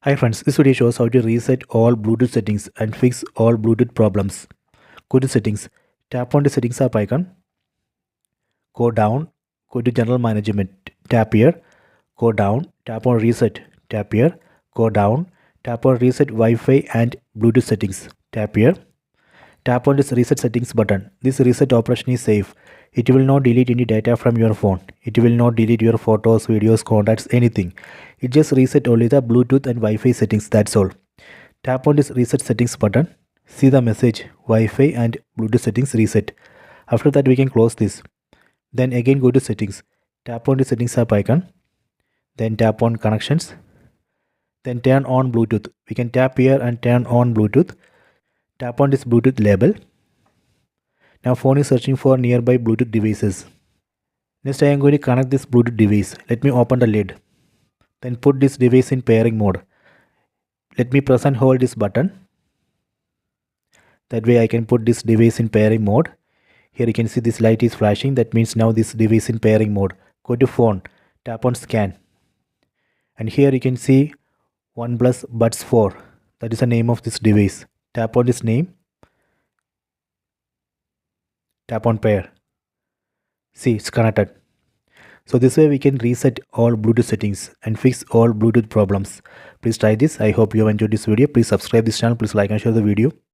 Hi friends, this video shows how to reset all Bluetooth settings and fix all Bluetooth problems. Go to settings, tap on the settings app icon, go down, go to general management, tap here, go down, tap on reset, tap here, go down, tap on reset Wi-Fi and Bluetooth settings, tap here. Tap on this reset settings button. This reset operation is safe. It will not delete any data from your phone. It will not delete your photos, videos, contacts, anything. It just reset only the Bluetooth and Wi-Fi settings, that's all. Tap on this reset settings button. See the message Wi-Fi and Bluetooth settings reset. After that we can close this. Then again go to settings. Tap on the settings app icon. Then tap on connections. Then turn on Bluetooth. We can tap here and turn on Bluetooth. Tap on this Bluetooth label. Now phone is searching for nearby Bluetooth devices. Next I am going to connect this Bluetooth device. Let me open the lid. Then put this device in pairing mode. Let me press and hold this button. That way I can put this device in pairing mode. Here you can see this light is flashing. That means now this device in pairing mode. Go to phone. Tap on scan. And here you can see OnePlus Buds 4. That is the name of this device. Tap on this name. Tap on pair. See, it's connected. So this way we can reset all Bluetooth settings and fix all Bluetooth problems. Please try this. I hope you have enjoyed this video. Please subscribe this channel. Please like and share the video.